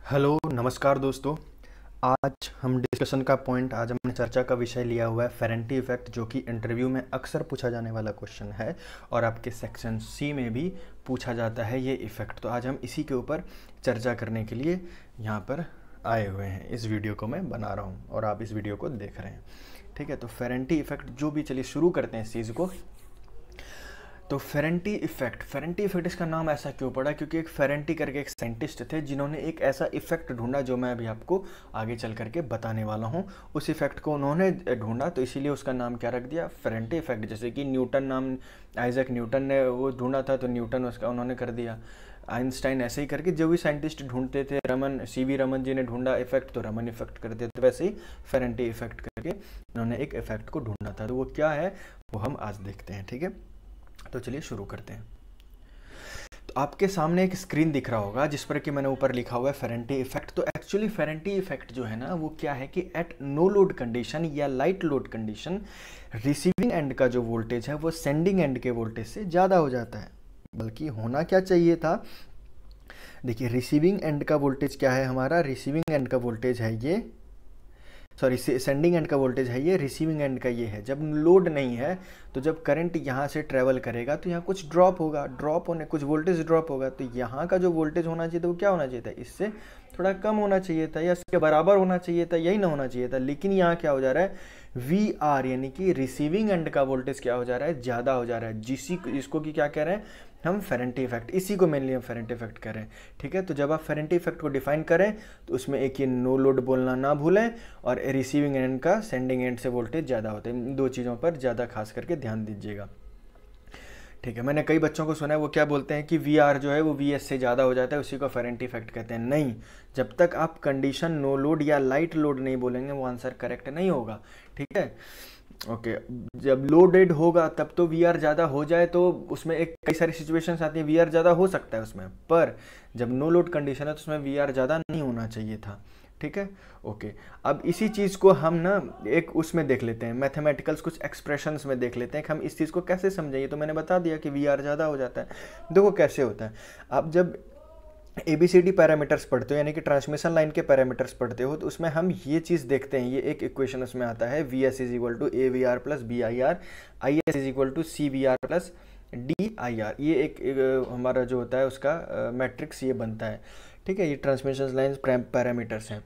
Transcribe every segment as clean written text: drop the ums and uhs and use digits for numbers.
Hello नमस्कार दोस्तों। आज हम डिस्कशन का पॉइंट आज हमने चर्चा का विषय लिया हुआ है फेरेंटी इफेक्ट, जो कि इंटरव्यू में अक्सर पूछा जाने वाला क्वेश्चन है और आपके सेक्शन सी में भी पूछा जाता है ये इफ़ेक्ट। तो आज हम इसी के ऊपर चर्चा करने के लिए यहाँ पर आए हुए हैं। इस वीडियो को मैं बना रहा हूँ और आप इस वीडियो को देख रहे हैं, ठीक है। तो फेरेंटी इफेक्ट जो भी, चलिए शुरू करते हैं इस चीज़ को। तो फेरेंटी इफेक्ट इसका नाम ऐसा क्यों पड़ा? क्योंकि एक फेरेंटी करके एक साइंटिस्ट थे जिन्होंने एक ऐसा इफेक्ट ढूंढा जो मैं अभी आपको आगे चल करके बताने वाला हूँ। उस इफेक्ट को उन्होंने ढूंढा तो इसीलिए उसका नाम क्या रख दिया, फेरेंटी इफेक्ट। जैसे कि न्यूटन नाम, आइजैक न्यूटन ने वो ढूंढा था तो न्यूटन उसका उन्होंने कर दिया। आइंस्टाइन ऐसे ही करके जो भी साइंटिस्ट ढूंढते थे, सीवी रमन जी ने ढूंढा इफेक्ट तो रमन इफेक्ट कर दिया। तो वैसे ही फेरेंटी इफेक्ट करके उन्होंने एक इफेक्ट को ढूंढा था। तो वो क्या है वो हम आज देखते हैं, ठीक है। तो चलिए शुरू करते हैं। तो आपके सामने एक स्क्रीन दिख रहा होगा जिस पर कि मैंने ऊपर लिखा हुआ है फेरेंटी इफेक्ट। तो एक्चुअली फेरेंटी इफेक्ट जो है ना वो क्या है कि एट नो लोड कंडीशन या light load condition receiving end का जो वोल्टेज है वो सेंडिंग एंड के वोल्टेज से ज़्यादा हो जाता है। बल्कि होना क्या चाहिए था, देखिए रिसीविंग एंड का वोल्टेज क्या है हमारा, रिसीविंग एंड का वोल्टेज है ये, सॉरी सेंडिंग एंड का वोल्टेज है ये, रिसीविंग एंड का ये है। जब लोड नहीं है तो जब करंट यहाँ से ट्रेवल करेगा तो यहाँ कुछ ड्रॉप होगा, कुछ वोल्टेज ड्रॉप होगा। तो यहाँ का जो वोल्टेज होना चाहिए था वो क्या होना चाहिए था, इससे थोड़ा कम होना चाहिए था या इसके बराबर होना चाहिए था, यही ना होना चाहिए था। लेकिन यहाँ क्या हो जा रहा है, वी आर यानी कि रिसीविंग एंड का वोल्टेज क्या हो जा रहा है, ज़्यादा हो जा रहा है। इसको कि क्या कह रहे हैं हम, फेरेंटी इफेक्ट। इसी को मेनली हम फेरेंटी इफेक्ट कह रहे हैं, ठीक है। तो जब आप फेरेंटी इफेक्ट को डिफाइन करें तो उसमें एक ये नो लोड बोलना ना भूलें और रिसीविंग एंड का सेंडिंग एंड से वोल्टेज ज़्यादा होते हैं। दो चीज़ों पर ज़्यादा खास करके ध्यान दीजिएगा, ठीक है। मैंने कई बच्चों को सुना है वो क्या बोलते हैं कि वी आर जो है वो वी एस से ज़्यादा हो जाता है, उसी को फेरेंटी इफेक्ट कहते हैं। नहीं, जब तक आप कंडीशन नो लोड या लाइट लोड नहीं बोलेंगे वो आंसर करेक्ट नहीं होगा, ठीक है। ओके जब लोडेड होगा तब तो वी आर ज़्यादा हो जाए तो उसमें एक कई सारी सिचुएशंस आती हैं, वी आर ज़्यादा हो सकता है उसमें, पर जब नो लोड कंडीशन है तो उसमें वी आर ज़्यादा नहीं होना चाहिए था, ठीक है। ओके अब इसी चीज़ को हम ना एक उसमें देख लेते हैं, मैथमेटिकल्स कुछ एक्सप्रेशंस में देख लेते हैं कि हम इस चीज़ को कैसे समझेंगे। तो मैंने बता दिया कि वी आर ज़्यादा हो जाता है। देखो कैसे होता है, आप जब ABCD पैरामीटर्स पढ़ते हो यानी कि ट्रांसमिशन लाइन के पैरामीटर्स पढ़ते हो तो उसमें हम ये चीज़ देखते हैं, ये एक इक्वेशन उसमें आता है, V S is equal to A V R plus B I R, I S is equal to C V R plus D I R. ये एक हमारा जो होता है उसका मैट्रिक्स ये बनता है, ठीक है। ये ट्रांसमिशन लाइन पैरामीटर्स हैं,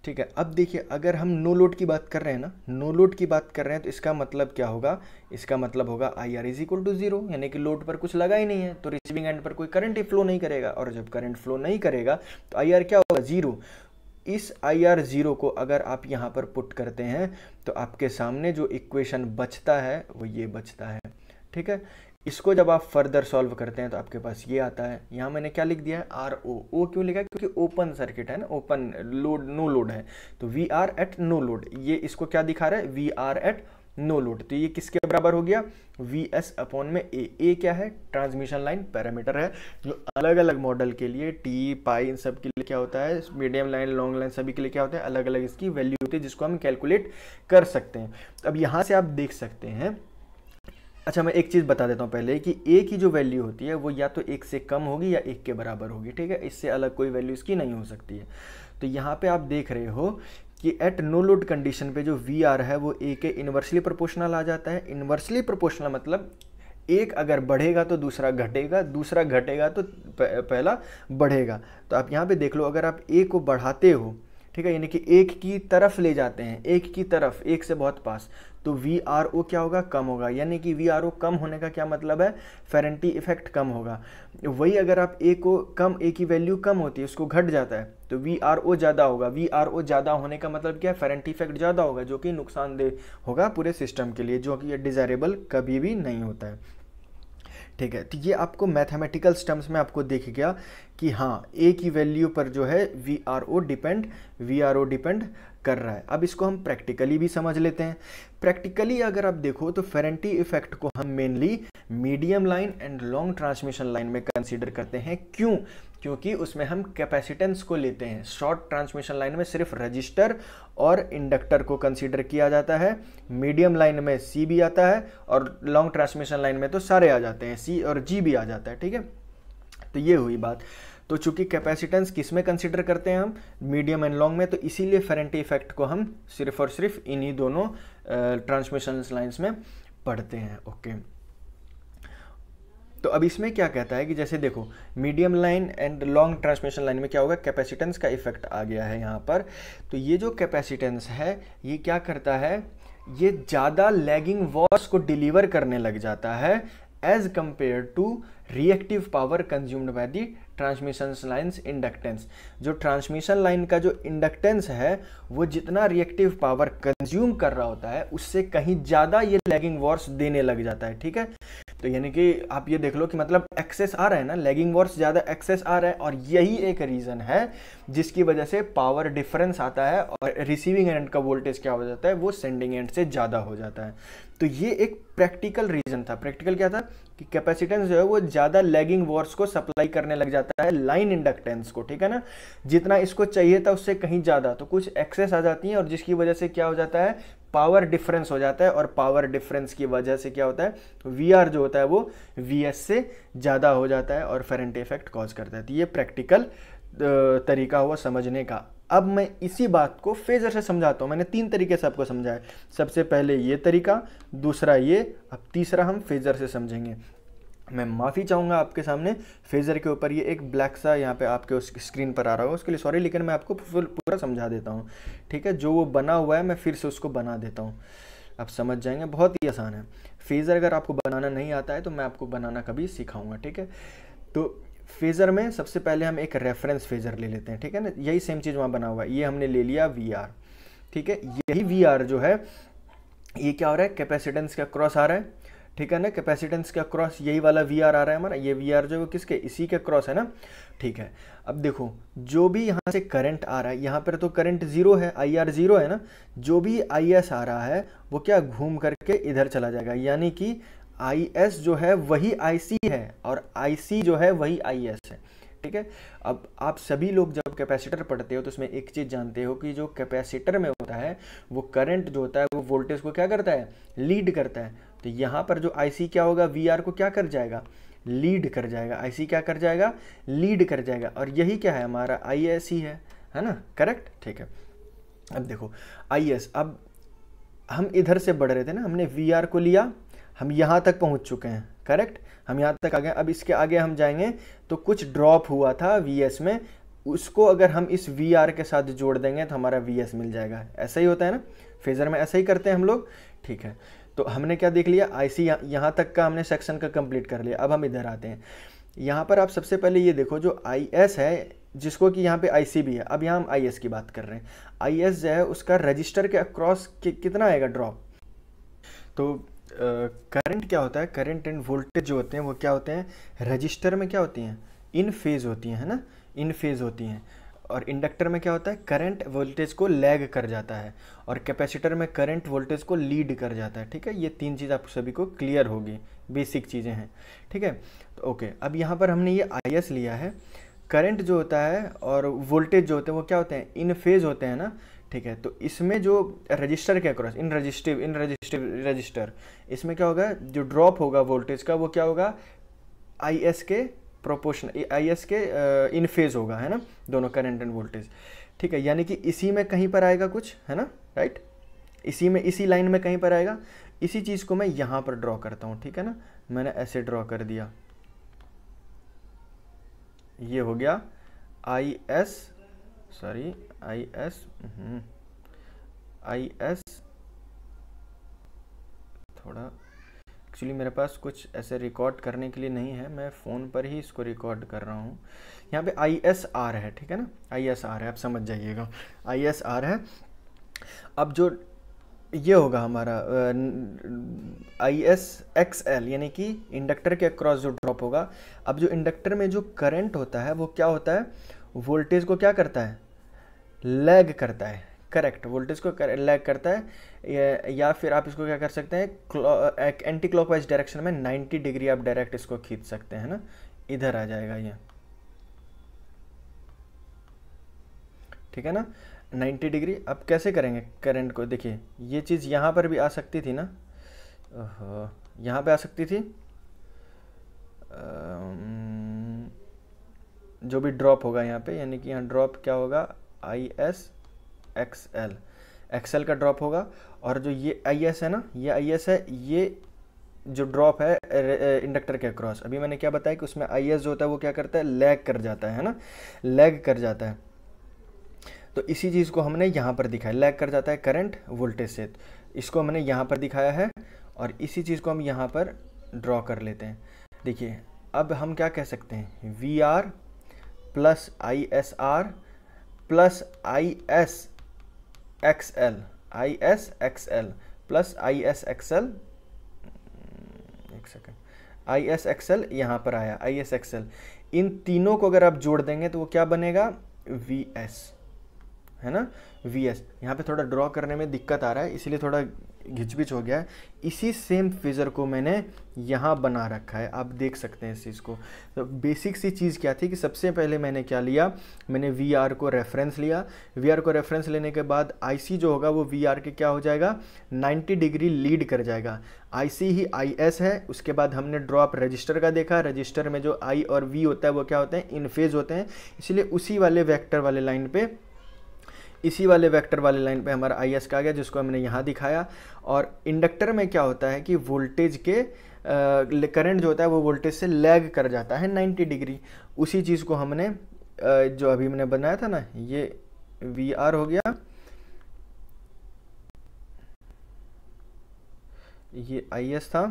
ठीक है। अब देखिए अगर हम नो लोड की बात कर रहे हैं ना, नो लोड की बात कर रहे हैं तो इसका मतलब क्या होगा, इसका मतलब होगा I R is equal to zero, यानी कि लोड पर कुछ लगा ही नहीं है तो रिसीविंग एंड पर कोई करंट ही फ्लो नहीं करेगा, और जब करंट फ्लो नहीं करेगा तो आई आर क्या होगा, जीरो। इस आई आर जीरो को अगर आप यहाँ पर पुट करते हैं तो आपके सामने जो इक्वेशन बचता है वो ये बचता है, ठीक है। इसको जब आप फर्दर सॉल्व करते हैं तो आपके पास ये आता है। यहाँ मैंने क्या लिख दिया है, आर ओ क्यों लिखा है, क्योंकि ओपन सर्किट है ना, ओपन लोड नो लोड है तो we are at no load, ये इसको क्या दिखा रहा है, we are at no load. तो ये किसके बराबर हो गया, वी एस अपॉन में ए क्या है, ट्रांसमिशन लाइन पैरामीटर है जो अलग अलग मॉडल के लिए टी पाई इन सब के लिए क्या होता है, मीडियम लाइन लॉन्ग लाइन सभी के लिए क्या होता है, अलग अलग इसकी वैल्यू होती है जिसको हम कैलकुलेट कर सकते हैं। अब यहाँ से आप देख सकते हैं, अच्छा मैं एक चीज़ बता देता हूँ पहले कि ए की जो वैल्यू होती है वो या तो एक से कम होगी या एक के बराबर होगी, ठीक है। इससे अलग कोई वैल्यू इसकी नहीं हो सकती है। तो यहाँ पे आप देख रहे हो कि एट नो लोड कंडीशन पे जो वी आर है वो ए के इन्वर्सली प्रोपोर्शनल आ जाता है। इन्वर्सली प्रोपोर्शनल मतलब एक अगर बढ़ेगा तो दूसरा घटेगा, दूसरा घटेगा तो पहला बढ़ेगा। तो आप यहाँ पे देख लो, अगर आप ए को बढ़ाते हो, ठीक है, यानी कि एक की तरफ ले जाते हैं, एक की तरफ, एक से बहुत पास, तो वी आर ओ क्या होगा, कम होगा। यानी कि वी आर ओ कम होने का क्या मतलब है, फेरेंटी इफेक्ट कम होगा। वही अगर आप ए को कम, ए की वैल्यू कम होती है उसको घट जाता है तो वी आर ओ ज़्यादा होगा। वी आर ओ ज़्यादा होने का मतलब क्या है, फेरेंटी इफेक्ट ज़्यादा होगा जो कि नुकसानदेह होगा पूरे सिस्टम के लिए, जो कि ये डिज़ायरेबल कभी भी नहीं होता है, ठीक है। तो ये आपको मैथमेटिकल टर्म्स में आपको दिख गया कि हाँ ए की वैल्यू पर जो है वी आर ओ डिपेंड कर रहा है। अब इसको हम प्रैक्टिकली भी समझ लेते हैं। प्रैक्टिकली अगर आप देखो तो फेरेंटी इफेक्ट को हम mainly medium line and long transmission line में कंसीडर करते हैं। क्यों? क्योंकि उसमें हम कैपेसिटेंस को लेते हैं। शॉर्ट ट्रांसमिशन लाइन में सिर्फ रजिस्टर और इंडक्टर को कंसीडर किया जाता है, मीडियम लाइन में सी भी आता है और लॉन्ग ट्रांसमिशन लाइन में तो सारे आ जाते हैं, सी और जी भी आ जाता है, ठीक है। तो ये हुई बात। तो चूंकि कैपेसिटेंस किस में कंसिडर करते हैं हम, मीडियम एंड लॉन्ग में, तो इसीलिए फेरेंटी इफेक्ट को हम सिर्फ और सिर्फ इन्हीं दोनों ट्रांसमिशन लाइंस में पढ़ते हैं। ओके, तो अब इसमें क्या कहता है कि जैसे देखो medium line and long transmission line में क्या होगा, कैपेसिटेंस का इफेक्ट आ गया है यहाँ पर। तो ये जो कैपेसिटेंस है ये क्या करता है, ये ज़्यादा लैगिंग वॉर्स को डिलीवर करने लग जाता है as compared to reactive power consumed by the transmission lines inductance. जो ट्रांसमिशन लाइन का जो इंडक्टेंस है वो जितना रिएक्टिव पावर कंज्यूम कर रहा होता है उससे कहीं ज़्यादा ये लैगिंग वॉर्स देने लग जाता है। ठीक है, तो यानी कि आप ये देख लो कि मतलब एक्सेस आ रहा है ना, लैगिंग वॉर्स ज़्यादा एक्सेस आ रहा है, और यही एक रीज़न है जिसकी वजह से पावर डिफरेंस आता है और रिसीविंग एंड का वोल्टेज क्या हो जाता है, वो सेंडिंग एंड से ज़्यादा हो जाता है। तो ये एक प्रैक्टिकल रीज़न था। प्रैक्टिकल क्या था कि कैपेसिटेंस जो है वो ज़्यादा लैगिंग वॉर्स को सप्लाई करने लग जाता है लाइन इंडक्टेंस को। ठीक है ना, जितना इसको चाहिए था उससे कहीं ज़्यादा, तो कुछ एक्सेस आ जाती है और जिसकी वजह से क्या हो जाता है, पावर डिफरेंस हो जाता है, और पावर डिफरेंस की वजह से क्या होता है, वी आर जो होता है वो वी एस से ज़्यादा हो जाता है और फेरेंटी इफेक्ट कॉज करता है। तो ये प्रैक्टिकल तरीका हुआ समझने का। अब मैं इसी बात को फेजर से समझाता हूँ। मैंने 3 तरीके से आपको समझाया, सबसे पहले ये तरीका, दूसरा ये, अब तीसरा हम फेजर से समझेंगे। मैं माफ़ी चाहूँगा आपके सामने, फेजर के ऊपर ये एक ब्लैक सा यहाँ पे आपके उस स्क्रीन पर आ रहा हो, उसके लिए सॉरी, लेकिन मैं आपको पूरा समझा देता हूँ। ठीक है, जो वो बना हुआ है मैं फिर से उसको बना देता हूँ, आप समझ जाएंगे, बहुत ही आसान है। फेजर अगर आपको बनाना नहीं आता है तो मैं आपको बनाना कभी सिखाऊंगा। ठीक है, तो फेजर में सबसे पहले हम एक रेफरेंस फेजर ले लेते हैं। ठीक है ना, यही सेम चीज़ वहाँ बना हुआ है, ये हमने ले लिया वी आर। ठीक है, यही वी आर जो है ये क्या हो रहा है, कैपेसिटेंस का क्रॉस आ रहा है। ठीक है ना, कैपेसिटेंस का क्रॉस यही वाला वी आर आ रहा है हमारा, ये वी आर जो है किसके, इसी के क्रॉस है ना। ठीक है, अब देखो जो भी यहाँ से करंट आ रहा है, यहाँ पर तो करंट जीरो है, आई आर जीरो है ना, जो भी आई एस आ रहा है वो क्या घूम करके इधर चला जाएगा, यानी कि आई एस जो है वही आई सी है और आई सी जो है वही आई एस है। ठीक है, अब आप सभी लोग जब कैपेसिटर पढ़ते हो तो उसमें एक चीज़ जानते हो कि जो कैपेसिटर में होता है वो करंट जो होता है वो वोल्टेज को क्या करता है, लीड करता है। तो यहाँ पर जो IC क्या होगा, VR को क्या कर जाएगा, लीड कर जाएगा। IC क्या कर जाएगा, लीड कर जाएगा, और यही क्या है हमारा IS ही है ना, करेक्ट। ठीक है, अब देखो IS, अब हम इधर से बढ़ रहे थे ना, हमने VR को लिया, हम यहाँ तक पहुँच चुके हैं, करेक्ट, हम यहाँ तक आ गए। अब इसके आगे हम जाएंगे तो कुछ ड्रॉप हुआ था VS में, उसको अगर हम इस VR के साथ जोड़ देंगे तो हमारा VS मिल जाएगा। ऐसा ही होता है ना, फेजर में ऐसा ही करते हैं हम लोग। ठीक है, तो हमने क्या देख लिया, IC यहाँ तक का हमने सेक्शन का कंप्लीट कर लिया। अब हम इधर आते हैं, यहाँ पर आप सबसे पहले ये देखो जो IS है जिसको कि यहाँ पे IC भी है, अब यहाँ हम IS की बात कर रहे हैं। IS जो है उसका रजिस्टर के अक्रॉस कितना आएगा ड्रॉप। तो करंट क्या होता है, करंट एंड वोल्टेज जो होते हैं वो क्या होते हैं, रजिस्टर में क्या होती हैं, इन फेज होती हैं, है ना, इन फेज होती हैं। और इंडक्टर में क्या होता है, करंट वोल्टेज को लैग कर जाता है, और कैपेसिटर में करंट वोल्टेज को लीड कर जाता है। ठीक है, ये 3 चीज़ आप सभी को क्लियर होगी, बेसिक चीज़ें हैं। ठीक है, तो ओके, अब यहाँ पर हमने ये IS लिया है, करंट जो होता है और वोल्टेज जो होते हैं वो क्या होते हैं, इन फेज होते हैं ना। ठीक है, तो इसमें जो रजिस्टर के अक्रॉस इन रजिस्टर इसमें क्या होगा, जो ड्रॉप होगा वोल्टेज का वो क्या होगा, IS के प्रोपोर्शनल, IS के इन फेज होगा, है ना, दोनों करंट एंड वोल्टेज। ठीक है, यानी कि इसी में कहीं पर आएगा कुछ, है ना, राइट, इसी में, इसी लाइन में कहीं पर आएगा। इसी चीज़ को मैं यहाँ पर ड्रॉ करता हूँ। ठीक है ना, मैंने ऐसे ड्रॉ कर दिया, ये हो गया IS, सॉरी IS, IS थोड़ा एक्चुअली मेरे पास कुछ ऐसे रिकॉर्ड करने के लिए नहीं है, मैं फ़ोन पर ही इसको रिकॉर्ड कर रहा हूँ। यहाँ पे ISR है, ठीक है ना, ISR है, आप समझ जाइएगा, ISR है। अब जो ये होगा हमारा ISXL, यानी कि इंडक्टर के अक्रॉस जो ड्रॉप होगा। अब जो इंडक्टर में जो करंट होता है वो क्या होता है, वोल्टेज को क्या करता है, लैग करता है, करेक्ट, वोल्टेज को लैग करता है। या फिर आप इसको क्या कर सकते हैं, एंटी क्लॉकवाइज डायरेक्शन में 90 डिग्री आप डायरेक्ट इसको खींच सकते हैं ना, इधर आ जाएगा ये, ठीक है ना, 90 डिग्री। अब कैसे करेंगे करंट को, देखिए ये चीज़ यहाँ पर भी आ सकती थी ना, यहाँ पे आ सकती थी, जो भी ड्रॉप होगा यहाँ पे, यानी कि यहाँ ड्रॉप क्या होगा, आई एस एक्सएल, एक्सएल का ड्रॉप होगा। और जो ये आई एस है ना, ये आई एस है, ये जो ड्रॉप है इंडक्टर के अक्रॉस, अभी मैंने क्या बताया कि उसमें आई एस जो होता है वो क्या करता है, लैग कर जाता है ना, लैग कर जाता है। तो इसी चीज़ को हमने यहाँ पर दिखाया, लैग कर जाता है करंट वोल्टेज से, इसको हमने यहाँ पर दिखाया है और इसी चीज़ को हम यहाँ पर ड्रॉ कर लेते हैं। देखिए अब हम क्या कह सकते हैं, V R plus I S R plus I S X L, I S X L plus I S X L, एक second, I S X L यहाँ पर आया, आई एस एक्स एल, इन तीनों को अगर आप जोड़ देंगे तो वो क्या बनेगा, वी एस, है ना, वी एस। यहाँ पे थोड़ा ड्रॉ करने में दिक्कत आ रहा है इसलिए थोड़ा घिचपिच हो गया है। इसी सेम फिजर को मैंने यहाँ बना रखा है, आप देख सकते हैं इस चीज़ को। तो बेसिक सी चीज़ क्या थी कि सबसे पहले मैंने क्या लिया, मैंने वी आर को रेफरेंस लिया। वी आर को रेफरेंस लेने के बाद आई सी जो होगा वो वी आर के क्या हो जाएगा, 90 डिग्री लीड कर जाएगा। आई सी ही आई एस है। उसके बाद हमने ड्रॉप रजिस्टर का देखा, रजिस्टर में जो आई और वी होता है वो क्या होते हैं, इन फेज होते हैं, इसलिए उसी वाले वेक्टर वाले लाइन पे, इसी वाले वेक्टर वाले लाइन पे हमारा आई एस का आ गया, जिसको हमने यहाँ दिखाया। और इंडक्टर में क्या होता है कि वोल्टेज के करंट जो होता है वो वोल्टेज से लैग कर जाता है 90 डिग्री। उसी चीज़ को हमने जो अभी मैंने बनाया था ना, ये वी आर हो गया, ये आई एस था,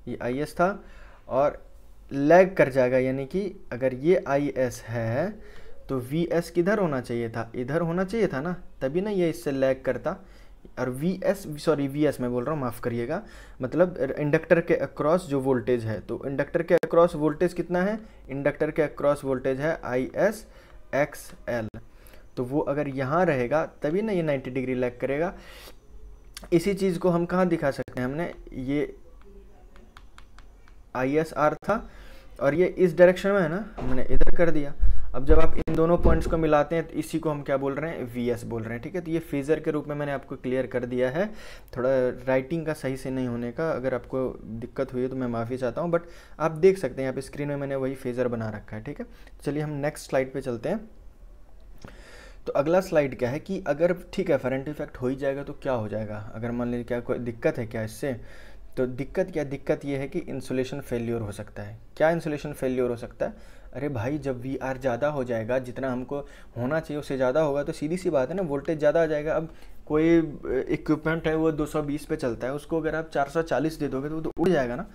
ये आई एस था और लैग कर जाएगा, यानी कि अगर ये आई एस है तो वी एस किधर होना चाहिए था, इधर होना चाहिए था ना, तभी ना ये इससे लैग करता। और V S, sorry V S मैं बोल रहा हूँ, माफ़ करिएगा, मतलब इंडक्टर के अक्रॉस जो वोल्टेज है, तो इंडक्टर के अक्रॉस वोल्टेज कितना है, इंडक्टर के अक्रॉस वोल्टेज है आई एस एक्स एल। तो वो अगर यहाँ रहेगा तभी ना ये 90 डिग्री लैग करेगा। इसी चीज़ को हम कहाँ दिखा सकते हैं, हमने ये आई एस आर था और ये इस डायरेक्शन में है ना, हमने इधर कर दिया। अब जब आप इन दोनों पॉइंट्स को मिलाते हैं तो इसी को हम क्या बोल रहे हैं, वी एस बोल रहे हैं, ठीक है। तो ये फेज़र के रूप में मैंने आपको क्लियर कर दिया है। थोड़ा राइटिंग का सही से नहीं होने का अगर आपको दिक्कत हुई है तो मैं माफ़ी चाहता हूँ, बट आप देख सकते हैं यहाँ पे स्क्रीन में मैंने वही फेज़र बना रखा है, ठीक है। चलिए हम नेक्स्ट स्लाइड पर चलते हैं। तो अगला स्लाइड क्या है कि अगर ठीक है फेरेंटी इफेक्ट हो ही जाएगा तो क्या हो जाएगा, अगर मान लीजिए क्या कोई दिक्कत है क्या इससे, तो दिक्कत ये है कि इंसुलेशन फेल्योर हो सकता है। क्या इंसुलेशन फेल्योर हो सकता है, अरे भाई जब वी आर ज़्यादा हो जाएगा, जितना हमको होना चाहिए उससे ज़्यादा होगा, तो सीधी सी बात है ना, वोल्टेज ज़्यादा आ जाएगा। अब कोई इक्विपमेंट है वो 220 पे चलता है, उसको अगर आप 440 दे दोगे तो वो तो उड़ जाएगा ना।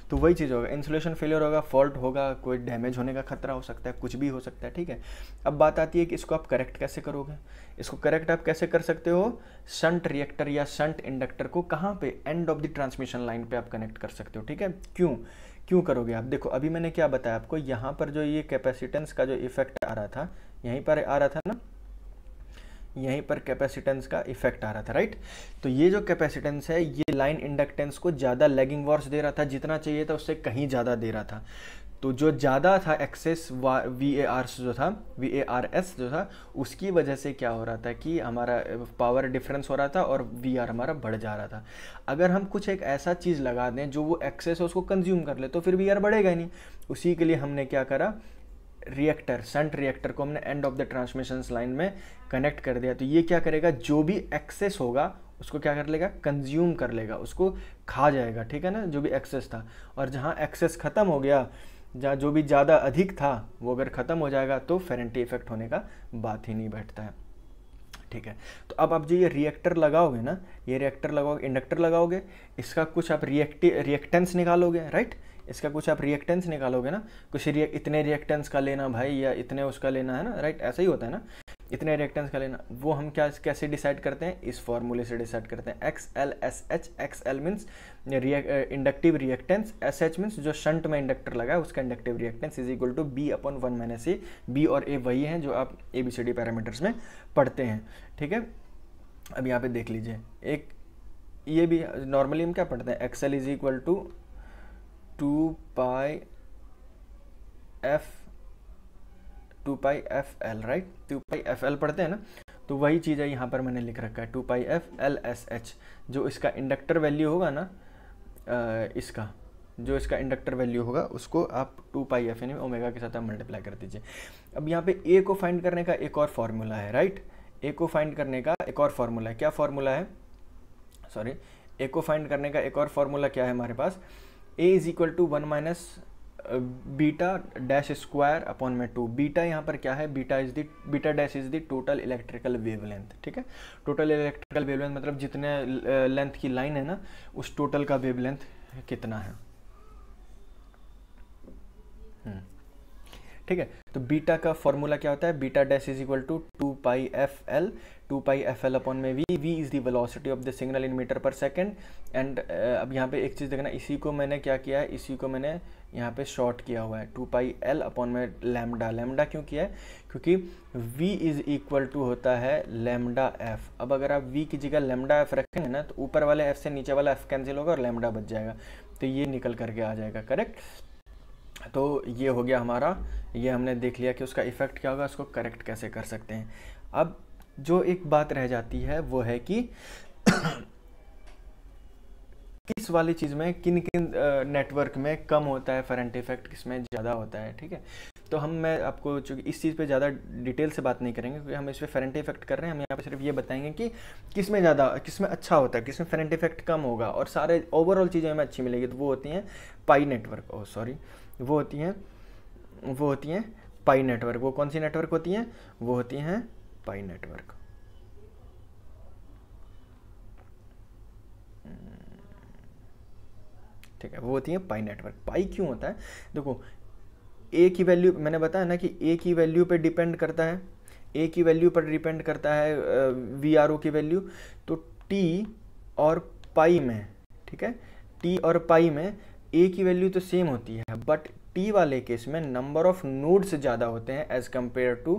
तो वही चीज़ होगा, इंसुलेशन फेलियर होगा, फॉल्ट होगा, कोई डैमेज होने का खतरा हो सकता है, कुछ भी हो सकता है, ठीक है। अब बात आती है कि इसको आप करेक्ट कैसे करोगे। इसको करेक्ट आप कैसे कर सकते हो, शंट रिएक्टर या शंट इंडक्टर को कहाँ पे, end of the transmission line पे आप कनेक्ट कर सकते हो, ठीक है। क्यों करोगे आप, देखो अभी मैंने क्या बताया आपको, यहाँ पर जो ये कैपेसिटेंस का जो इफेक्ट आ रहा था, यहीं पर आ रहा था ना, यहीं पर कैपेसिटेंस का इफेक्ट आ रहा था, राइट। तो ये जो कैपेसिटेंस है ये लाइन इंडक्टेंस को ज़्यादा लैगिंग वॉर्स दे रहा था, जितना चाहिए था उससे कहीं ज़्यादा दे रहा था। तो जो ज़्यादा था एक्सेस वी ए आर जो था, वी ए आर एस जो था, उसकी वजह से क्या हो रहा था कि हमारा पावर डिफरेंस हो रहा था और वी आर हमारा बढ़ जा रहा था। अगर हम कुछ एक ऐसा चीज़ लगा दें जो वो एक्सेस है उसको कंज्यूम कर ले तो फिर वी आर बढ़ेगा ही नहीं। उसी के लिए हमने क्या करा, रिएक्टर, शंट रिएक्टर को हमने end of the transmission line में कनेक्ट कर दिया। तो ये क्या करेगा, जो भी एक्सेस होगा उसको क्या कर लेगा, कंज्यूम कर लेगा, उसको खा जाएगा, ठीक है ना, जो भी एक्सेस था। और जहाँ एक्सेस ख़त्म हो गया, जहाँ जो भी ज़्यादा अधिक था वो अगर ख़त्म हो जाएगा तो फेरेंटी इफेक्ट होने का बात ही नहीं बैठता है, ठीक है। तो अब आप जो ये रिएक्टर लगाओगे ना, ये रिएक्टर लगाओगे, इंडक्टर लगाओगे, इसका कुछ आप रिएक्टेंस निकालोगे, राइट। इसका कुछ आप रिएक्टेंस निकालोगे ना, कुछ इतने रिएक्टेंस का लेना भाई या इतने उसका लेना है ना, राइट, ऐसा ही होता है ना, इतने रिएक्टेंस का लेना। वो हम कैसे डिसाइड करते हैं, इस फॉर्मूले से डिसाइड करते हैं, X L S H. X L means inductive reactance, S H means जो शंट में इंडक्टर लगा है उसका inductive reactance is equal to B upon 1 minus A. B और ए वही हैं जो आप ABCD पैरामीटर्स में पढ़ते हैं, ठीक है। अब यहाँ पे देख लीजिए, एक ये भी नॉर्मली हम क्या पढ़ते हैं, X L is equal to 2 pi F L, right, 2 pi F L पढ़ते हैं ना। तो वही चीज़ है यहाँ पर मैंने लिख रखा है, 2 pi F L S H. जो इसका इंडक्टर वैल्यू होगा ना, इसका जो इसका इंडक्टर वैल्यू होगा उसको आप 2 पाई एफ यानी ओमेगा के साथ आप मल्टीप्लाई कर दीजिए। अब यहाँ पे ए को फाइंड करने का एक और फार्मूला है, राइट। ए को फाइंड करने का एक और फार्मूला है, क्या फार्मूला है, सॉरी, ए को फाइंड करने का एक और फार्मूला क्या है हमारे पास, A is equal to 1 minus beta dash square upon में 2। बीटा यहाँ पर क्या है, beta dash is the total electrical wavelength, ठीक है। टोटल इलेक्ट्रिकल वेवलेंथ मतलब जितने लेंथ की लाइन है ना उस टोटल का वेवलेंथ कितना है, ठीक है। तो बीटा का फॉर्मूला क्या होता है, beta dash is equal to 2 pi F L upon में V is the velocity of the signal in metre per second. And अब यहाँ पे एक चीज़ देखना, इसी को मैंने क्या किया है, इसी को मैंने यहाँ पे शॉर्ट किया हुआ है 2 पाई एल अपॉन में लैम्डा। लैम्डा क्यों किया है, क्योंकि v इज इक्वल टू होता है लैम्डा एफ। अब अगर आप v की जगह लैम्डा एफ रखेंगे ना तो ऊपर वाले f से नीचे वाला f कैंसिल होगा और लैम्डा बच जाएगा, तो ये निकल करके आ जाएगा, करेक्ट। तो ये हो गया हमारा, ये हमने देख लिया कि उसका इफेक्ट क्या होगा, उसको करेक्ट कैसे कर सकते हैं। अब जो एक बात रह जाती है वो है कि किस वाली चीज़ में किन किन नेटवर्क में कम होता है फेरेंट इफेक्ट, किस में ज़्यादा होता है, ठीक है। तो मैं आपको चूँकि इस चीज़ पे ज़्यादा डिटेल से बात नहीं करेंगे क्योंकि हम इस पर फेरेंट इफेक्ट कर रहे हैं, हम यहाँ पे सिर्फ ये बताएंगे कि किस में ज़्यादा, किस में अच्छा होता है, किस में फेरेंट इफेक्ट कम होगा और सारे ओवरऑल चीज़ें हमें अच्छी मिलेगी। तो वो होती हैं पाई नेटवर्क, वो होती हैं पाई नेटवर्क। वो कौन सी नेटवर्क होती हैं, वो होती हैं पाई नेटवर्क। ठीक है, वो होती है पाई नेटवर्क। पाई क्यों होता है, देखो ए की वैल्यू मैंने बताया ना कि ए की वैल्यू पे डिपेंड करता है, ए की वैल्यू पर डिपेंड करता है वी आर ओ की वैल्यू। तो टी और पाई में, ठीक है, टी और पाई में ए की वैल्यू तो सेम होती है, बट टी वाले केस में नंबर ऑफ नोड्स ज़्यादा होते हैं एज कम्पेयर टू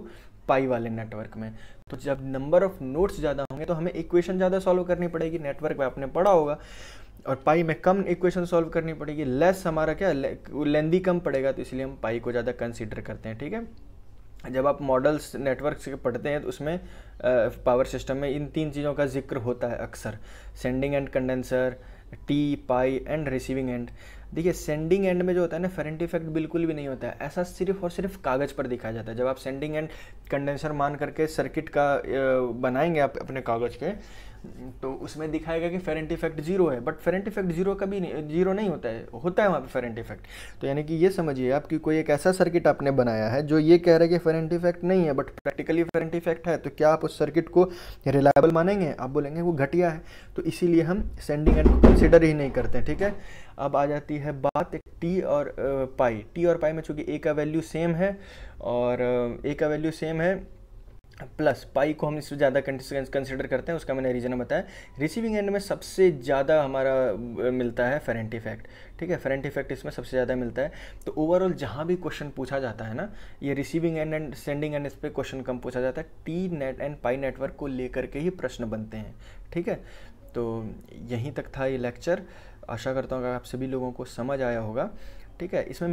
पाई वाले नेटवर्क में। तो जब नंबर ऑफ नोड्स ज़्यादा होंगे तो हमें इक्वेशन ज़्यादा सॉल्व करनी पड़ेगी, नेटवर्क में आपने पढ़ा होगा, और पाई में कम इक्वेशन सॉल्व करनी पड़ेगी, लेस हमारा क्या लेंदी कम पड़ेगा, तो इसलिए हम पाई को ज़्यादा कंसीडर करते हैं, ठीक है। जब आप मॉडल्स नेटवर्क से पढ़ते हैं तो उसमें पावर सिस्टम में इन तीन चीज़ों का जिक्र होता है अक्सर, sending end condenser, T, pi and receiving end. देखिए सेंडिंग एंड में जो होता है ना फेरेंट इफेक्ट बिल्कुल भी नहीं होता है, ऐसा सिर्फ और सिर्फ कागज़ पर दिखाया जाता है। जब आप सेंडिंग एंड कंडेंसर मान करके सर्किट का बनाएंगे आप अपने कागज़ पे, तो उसमें दिखाएगा कि फेरेंट इफेक्ट जीरो है, बट फेरेंट इफेक्ट जीरो कभी नहीं, जीरो नहीं होता है, होता है वहाँ पे फेरेंट इफेक्ट। तो यानी कि ये समझिए आप कि कोई एक ऐसा सर्किट आपने बनाया है जो ये कह रहा है कि फेरेंट इफेक्ट नहीं है बट प्रैक्टिकली फेरेंट इफेक्ट है, तो क्या आप उस सर्किट को रिलायबल मानेंगे, आप बोलेंगे वो घटिया है। तो इसीलिए हम सेंडिंग एंड को कंसिडर ही नहीं करते, ठीक है। अब आ जाती है बात टी और पाई। टी और पाई में चूँकि ए का वैल्यू सेम है और ए का वैल्यू सेम है प्लस पाई को हम इससे ज़्यादा कंसिडर करते हैं, उसका मैंने रीज़न बताया। रिसीविंग एंड में सबसे ज़्यादा हमारा मिलता है फेरेंट इफेक्ट, ठीक है, फेरेंट इफेक्ट इसमें सबसे ज़्यादा मिलता है। तो ओवरऑल जहाँ भी क्वेश्चन पूछा जाता है ना, ये receiving end and sending end इस पर क्वेश्चन कम पूछा जाता है, T net and pi network को लेकर के ही प्रश्न बनते हैं, ठीक है। तो यहीं तक था ये लेक्चर, आशा करता हूँ कि आप सभी लोगों को समझ आया होगा, ठीक है। इसमें